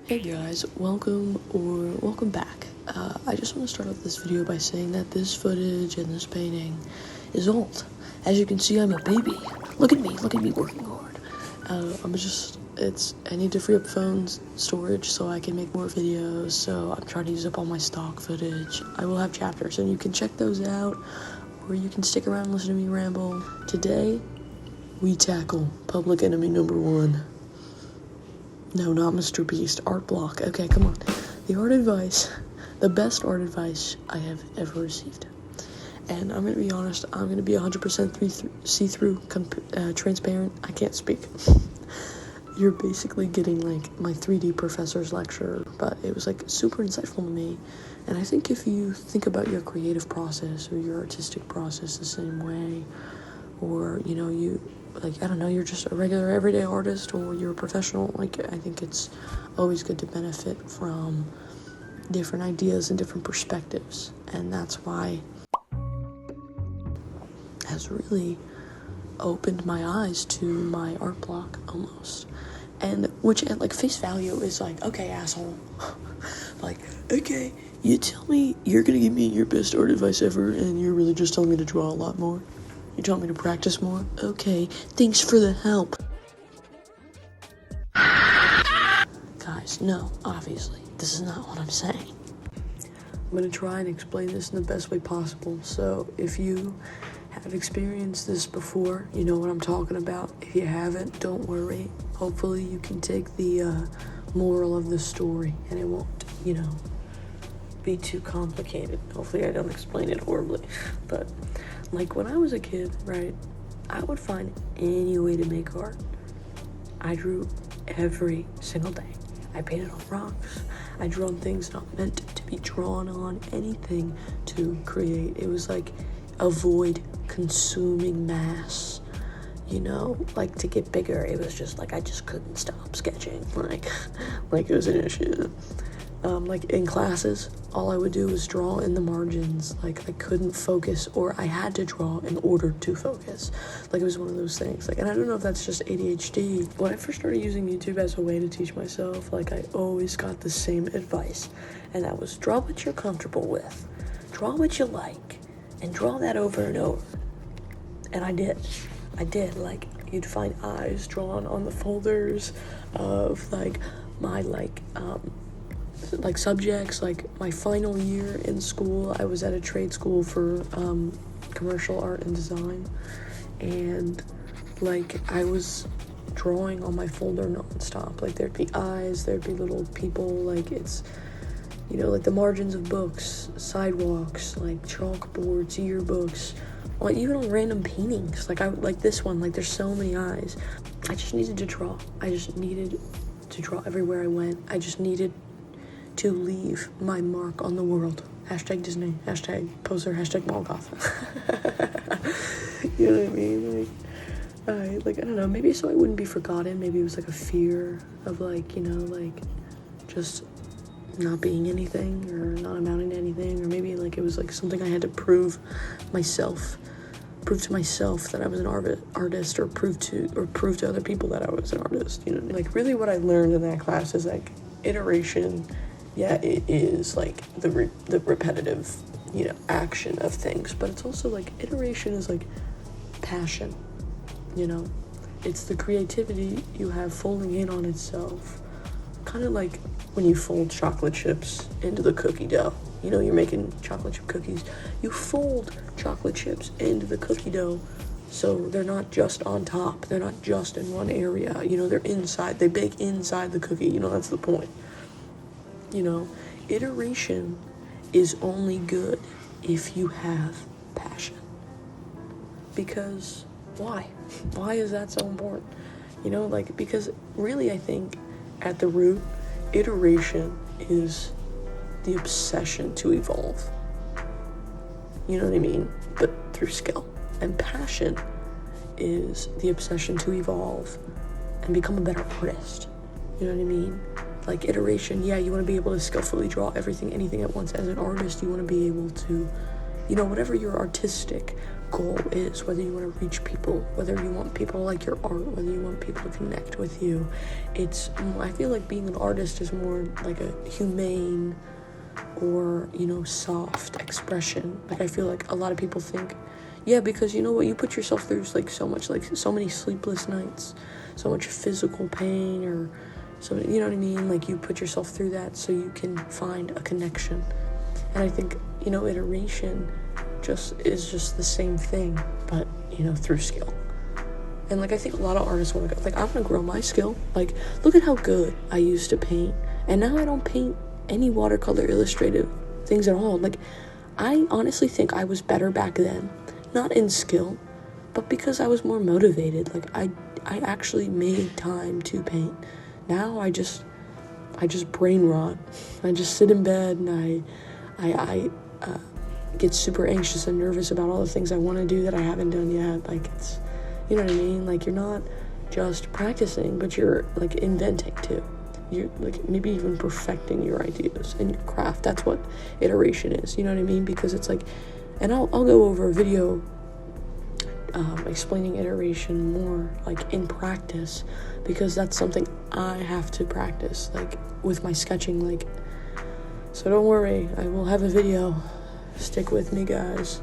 Hey guys, welcome back. I just want to start off this video by saying that this footage and this painting is old. As you can see, I'm a baby. Look at me working hard. I need to free up phone storage so I can make more videos, so I'm trying to use up all my stock footage. I will have chapters, and you can check those out, or you can stick around and listen to me ramble. Today, we tackle public enemy number 1. No, not Mr. Beast. Art block. Okay, come on. The best art advice I have ever received. And I'm going to be honest, I'm going to be 100% see-through, transparent. I can't speak. You're basically getting, like, my 3D professor's lecture, but it was, like, super insightful to me. And I think if you think about your creative process or your artistic process the same way, or, you know, you're just a regular everyday artist, or you're a professional, I think it's always good to benefit from different ideas and different perspectives, and that's why it has really opened my eyes to my art block, almost, and which at, like, face value is like, okay, asshole, like, okay, you tell me you're gonna give me your best art advice ever, and you're really just telling me to draw a lot more? You tell me to practice more? Okay, thanks for the help. Guys, no, obviously, this is not what I'm saying. I'm going to try and explain this in the best way possible. So if you have experienced this before, you know what I'm talking about. If you haven't, don't worry. Hopefully you can take the moral of the story and it won't, be too complicated. Hopefully I don't explain it horribly, but like when I was a kid, right, I would find any way to make art. I drew every single day. I painted on rocks. I drew on things not meant to be drawn on, anything to create. It was like avoid consuming mass, like to get bigger. It was just like I just couldn't stop sketching, like it was an issue. Like in classes, all I would do was draw in the margins. Like I couldn't focus, or I had to draw in order to focus. Like it was one of those things. Like, and I don't know if that's just ADHD. When I first started using YouTube as a way to teach myself, like I always got the same advice, and that was draw what you're comfortable with, draw what you like, and draw that over and over. And I did. Like you'd find eyes drawn on the folders of like my subjects. Like my final year in school, I was at a trade school for commercial art and design, and like I was drawing on my folder nonstop. Like there'd be eyes, there'd be little people, like it's like the margins of books, sidewalks, like chalkboards, yearbooks, or even on random paintings. Like this one, like there's so many eyes. I just needed to draw. I just needed to draw everywhere I went. I just needed to leave my mark on the world. Hashtag Disney, hashtag poser, hashtag Molgoth. You know what I mean? I don't know, maybe so I wouldn't be forgotten. Maybe it was like a fear of just not being anything or not amounting to anything, or maybe like it was like something I had to prove to myself that I was an artist, or prove to other people that I was an artist. Like really what I learned in that class is like iteration. Yeah, it is like the repetitive, action of things, but it's also like iteration is like passion, it's the creativity you have folding in on itself, kind of like when you fold chocolate chips into the cookie dough. You're making chocolate chip cookies, you fold chocolate chips into the cookie dough, so they're not just on top, they're not just in one area, they're inside, they bake inside the cookie, that's the point. Iteration is only good if you have passion. Because why? Why is that so important? Because really I think at the root, iteration is the obsession to evolve. You know what I mean? But through skill. And passion is the obsession to evolve and become a better artist. You know what I mean? Like iteration, yeah, you want to be able to skillfully draw everything, anything at once. As an artist, you want to be able to, whatever your artistic goal is, whether you want to reach people, whether you want people to like your art, whether you want people to connect with you. I feel like being an artist is more like a humane or, soft expression. Like, I feel like a lot of people think, yeah, because you know what, you put yourself through like so much, like so many sleepless nights, so much physical pain, or so, you know what I mean? Like, you put yourself through that so you can find a connection. And I think, iteration is just the same thing, but, through skill. And, like, I think a lot of artists want to go, like, I want to grow my skill. Like, look at how good I used to paint. And now I don't paint any watercolor illustrative things at all. Like, I honestly think I was better back then. Not in skill, but because I was more motivated. Like, I actually made time to paint. Now I just brain rot. I just sit in bed and I get super anxious and nervous about all the things I want to do that I haven't done yet. Like, it's, you know what I mean? Like, you're not just practicing, but you're, like, inventing too. You're, like, maybe even perfecting your ideas and your craft. That's what iteration is, you know what I mean? Because it's like, and I'll go over a video explaining iteration more, like, in practice, because that's something I have to practice, like, with my sketching, like, so don't worry, I will have a video, stick with me, guys.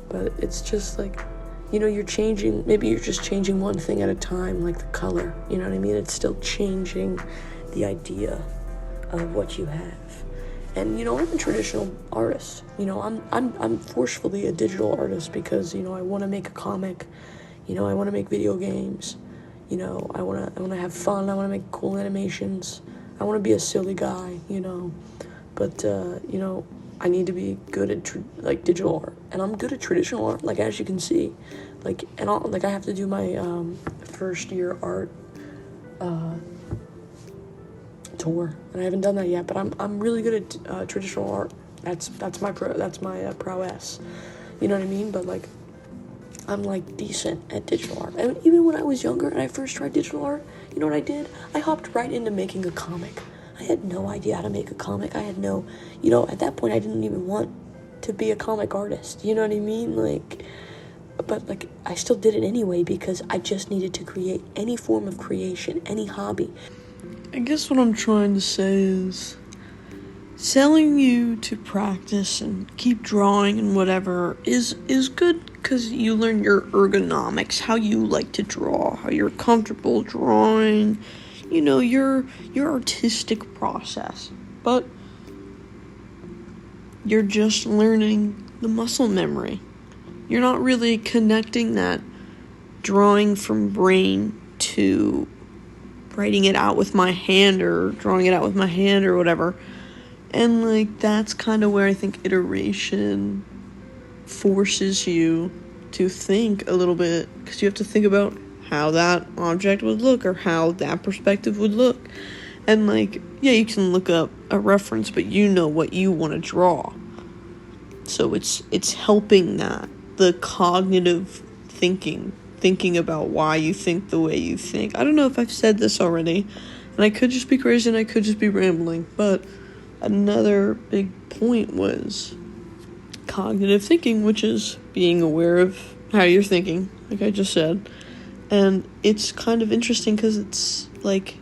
But it's just like, you're changing, maybe you're just changing one thing at a time, like the color, you know what I mean? It's still changing the idea of what you have. And, I'm a traditional artist. I'm forcefully a digital artist because, I want to make a comic. I want to make video games. I want to have fun. I want to make cool animations. I want to be a silly guy, But, I need to be good at digital art. And I'm good at traditional art, like, as you can see. Like, and I have to do my first year art tour, and I haven't done that yet, but I'm really good at traditional art. That's my prowess, you know what I mean? But, like, I'm, like, decent at digital art. And even when I was younger and I first tried digital art, you know what I did? I hopped right into making a comic. I had no idea how to make a comic. I had no, at that point I didn't even want to be a comic artist, you know what I mean? Like, but, like, I still did it anyway because I just needed to create any form of creation, any hobby. I guess what I'm trying to say is telling you to practice and keep drawing and whatever is good because you learn your ergonomics, how you like to draw, how you're comfortable drawing, your artistic process. But you're just learning the muscle memory. You're not really connecting that drawing from brain to writing it out with my hand or drawing it out with my hand or whatever. And, like, that's kind of where I think iteration forces you to think a little bit, because you have to think about how that object would look or how that perspective would look. And, like, yeah, you can look up a reference, but you know what you want to draw. So it's helping that, the cognitive thinking about why you think the way you think. I don't know if I've said this already, and I could just be crazy and I could just be rambling, but another big point was cognitive thinking, which is being aware of how you're thinking, like I just said. And it's kind of interesting because it's like,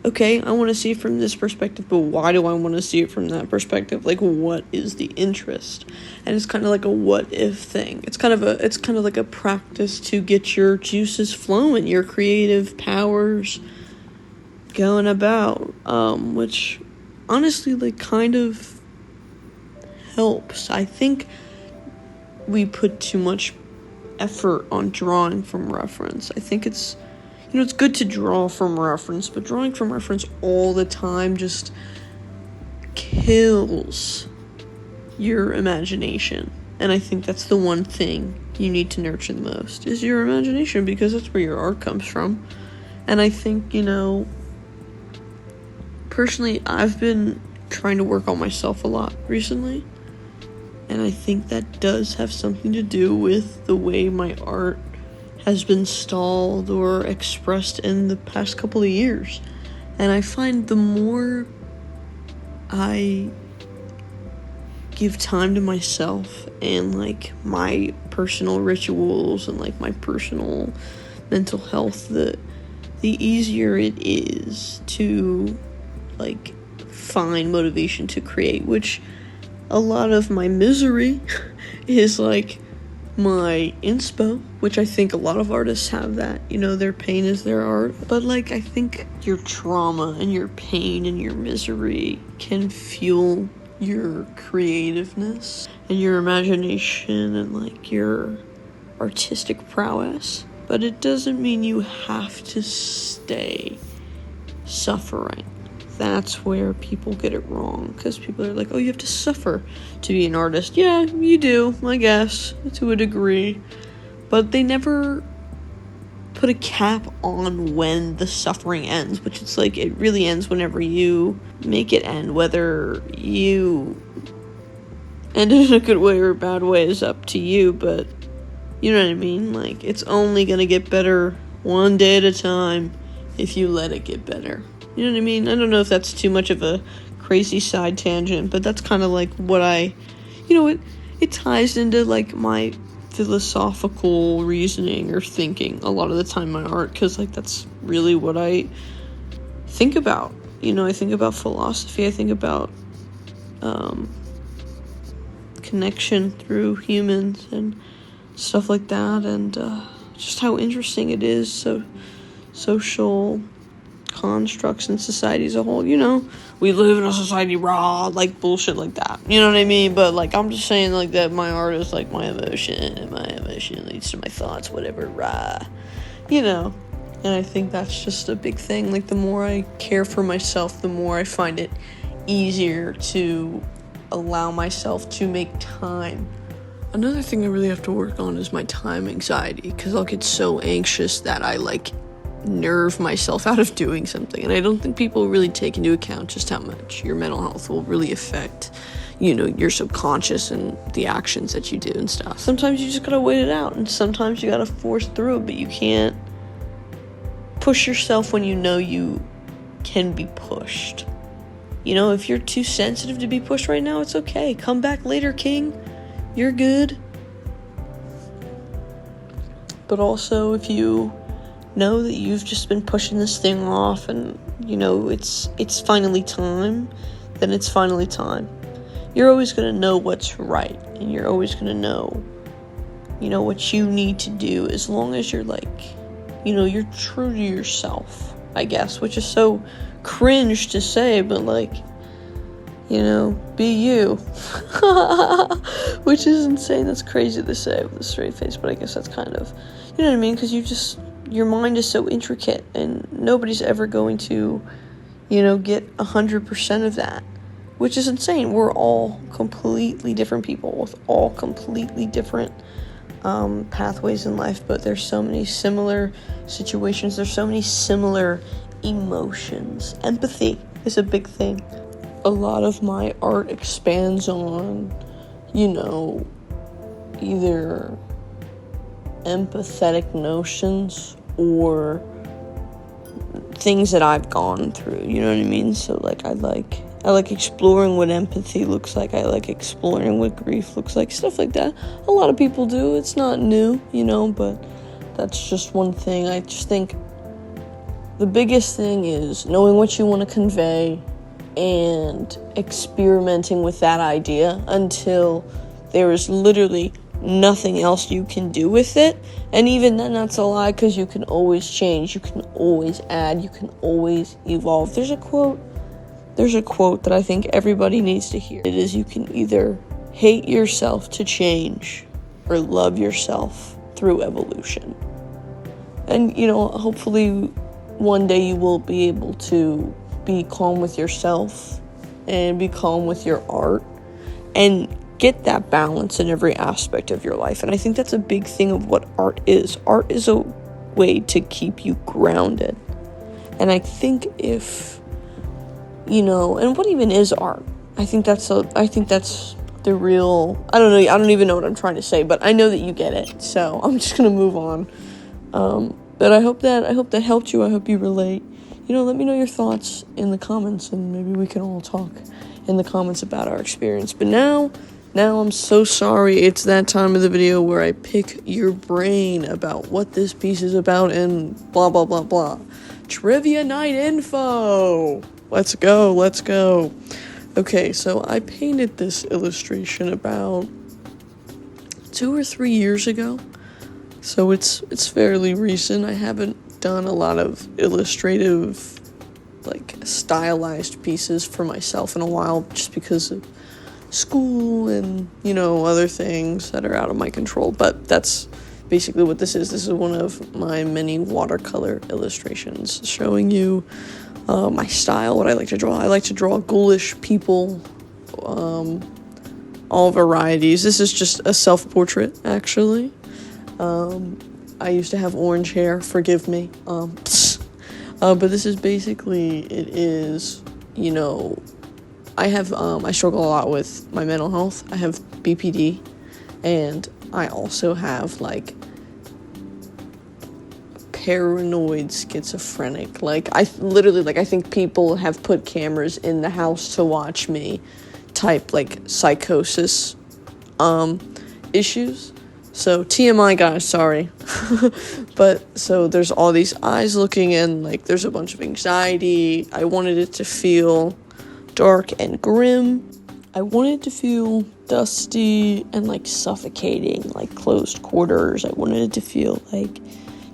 okay, I want to see it from this perspective, but why do I want to see it from that perspective? Like, what is the interest? And it's kind of like a what if thing. It's kind of like a practice to get your juices flowing, your creative powers going about, which honestly, like, kind of helps. I think we put too much effort on drawing from reference. I think it's good to draw from reference, but drawing from reference all the time just kills your imagination. And I think that's the one thing you need to nurture the most, is your imagination, because that's where your art comes from. And I think, personally, I've been trying to work on myself a lot recently. And I think that does have something to do with the way my art has been stalled or expressed in the past couple of years. And I find the more I give time to myself and, like, my personal rituals and, like, my personal mental health, the easier it is to, like, find motivation to create, which a lot of my misery is, like, my inspo, which I think a lot of artists have that, you know, their pain is their art, but, like, I think your trauma and your pain and your misery can fuel your creativeness and your imagination and, like, your artistic prowess, but it doesn't mean you have to stay suffering. That's where people get it wrong, because people are like, oh, you have to suffer to be an artist. Yeah, you do, I guess, to a degree. But they never put a cap on when the suffering ends, which it's like, it really ends whenever you make it end. Whether you end it in a good way or a bad way is up to you, but you know what I mean? Like, it's only gonna get better one day at a time if you let it get better. You know what I mean? I don't know if that's too much of a crazy side tangent, but that's kind of like what it ties into, like, my philosophical reasoning or thinking a lot of the time in my art, because, like, that's really what I think about. You know, I think about philosophy, I think about connection through humans and stuff like that, and just how interesting it is. So social constructs in society as a whole, you know, we live in a society raw, like, bullshit like that, you know what I mean? But, like, I'm just saying, like, that my art is like my emotion, and my emotion leads to my thoughts, whatever, rah, you know. And I think that's just a big thing. Like, the more I care for myself, the more I find it easier to allow myself to make time. Another thing I really have to work on is my time anxiety, because I'll get so anxious that I, like, nerve myself out of doing something, and I don't think people really take into account just how much your mental health will really affect, you know, your subconscious and the actions that you do and stuff. Sometimes you just gotta wait it out, and sometimes you gotta force through it, but you can't push yourself when you know you can be pushed. You know, if you're too sensitive to be pushed right now, it's okay. Come back later, king. You're good. But also, if you know that you've just been pushing this thing off and, you know, it's finally time, then it's finally time. You're always going to know what's right, and you're always going to know, you know, what you need to do, as long as you're, like, you know, you're true to yourself, I guess, which is so cringe to say, but, like, you know, be you. Which is insane. That's crazy to say with a straight face, but I guess that's kind of, you know what I mean? Because your mind is so intricate, and nobody's ever going to, you know, get 100% of that, which is insane. We're all completely different people with all completely different pathways in life, but there's so many similar situations. There's so many similar emotions. Empathy is a big thing. A lot of my art expands on, you know, either empathetic notions or things that I've gone through, you know what I mean? So, like, I like exploring what empathy looks like. I like exploring what grief looks like, stuff like that. A lot of people do. It's not new, you know, but that's just one thing. I just think the biggest thing is knowing what you want to convey and experimenting with that idea until there is literally nothing else you can do with it. And even then, that's a lie, because you can always change, you can always add, you can always evolve. There's a quote that I think everybody needs to hear. It is, you can either hate yourself to change or love yourself through evolution. And, you know, hopefully one day you will be able to be calm with yourself and be calm with your art and get that balance in every aspect of your life. And I think that's a big thing of what art is. Art is a way to keep you grounded. And I think if, you know, and what even is art? I think that's the real, I don't even know what I'm trying to say, but I know that you get it. So I'm just going to move on. But I hope that helped you. I hope you relate. You know, let me know your thoughts in the comments, and maybe we can all talk in the comments about our experience. But now I'm so sorry. It's that time of the video where I pick your brain about what this piece is about and blah, blah, blah, blah. Trivia night info! Let's go. Okay, so I painted this illustration about 2 or 3 years ago. So it's fairly recent. I haven't done a lot of illustrative, like, stylized pieces for myself in a while, just because of school and, other things that are out of my control. But that's basically what this is. This is one of my many watercolor illustrations showing you my style, what I like to draw. I like to draw ghoulish people, all varieties. This is just a self-portrait, actually. I used to have orange hair, forgive me. But this is basically, it is, I struggle a lot with my mental health. I have BPD, and I also have, like, paranoid schizophrenic. Like, I think people have put cameras in the house to watch me type, like, psychosis, issues. So, TMI, guys, sorry. But, so there's all these eyes looking in, like, there's a bunch of anxiety. I wanted it to feel dark and grim. I wanted it to feel dusty and, like, suffocating, like closed quarters. I wanted it to feel like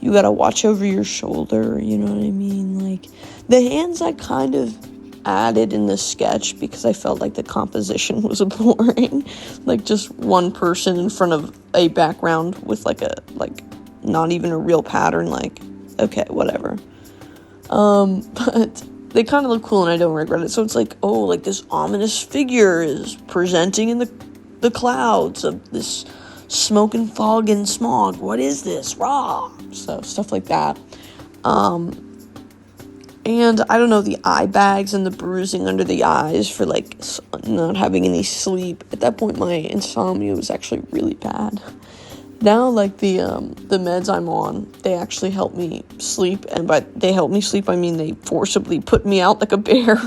you gotta watch over your shoulder, you know what I mean? Like, the hands I kind of added in the sketch because I felt like the composition was boring. Like, just one person in front of a background with, like, not even a real pattern, like, okay, whatever. But they kind of look cool and I don't regret it. So it's like, oh, like, this ominous figure is presenting in the clouds of this smoke and fog and smog. What is this? Rah! So, stuff like that. And I don't know, the eye bags and the bruising under the eyes for, like, not having any sleep. At that point, my insomnia was actually really bad. Now, like, the meds I'm on, they actually help me sleep. And by they help me sleep, I mean they forcibly put me out like a bear.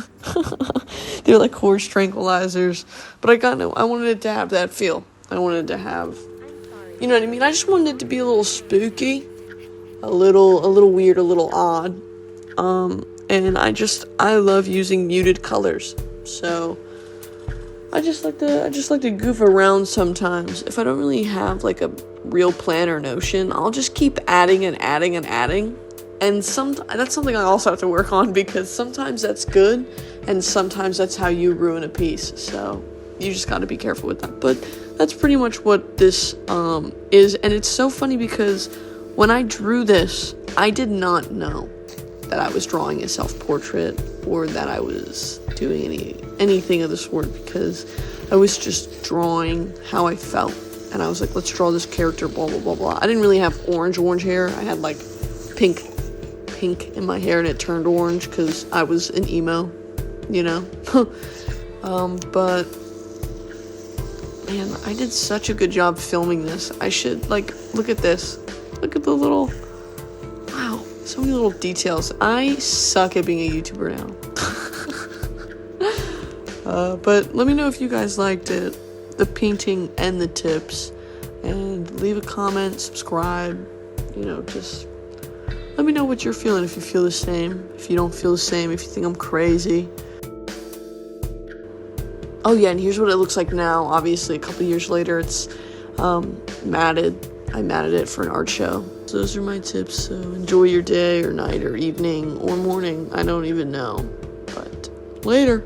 They're like horse tranquilizers. But I wanted it to have that feel. I wanted to have, you know what I mean? I just wanted it to be a little spooky, a little weird, a little odd. And I love using muted colors. So I just like to goof around sometimes. If I don't really have, like, a real plan or notion, I'll just keep adding and adding and adding. And that's something I also have to work on, because sometimes that's good and sometimes that's how you ruin a piece. So you just got to be careful with that. But that's pretty much what this is. And it's so funny because when I drew this, I did not know that I was drawing a self-portrait or that I was doing anything of the sort, because I was just drawing how I felt. And I was like, let's draw this character, blah, blah, blah, blah. I didn't really have orange hair. I had, like, pink in my hair, and it turned orange because I was an emo, But, man, I did such a good job filming this. I should, like, look at this. Look at the little, wow, so many little details. I suck at being a YouTuber now. But let me know if you guys liked it, the painting and the tips, and leave a comment, subscribe, just let me know what you're feeling, if you feel the same, if you don't feel the same, if you think I'm crazy. Oh yeah, and here's what it looks like now. Obviously, a couple years later, it's matted. I matted it for an art show. So those are my tips. So enjoy your day or night or evening or morning. I don't even know. But later.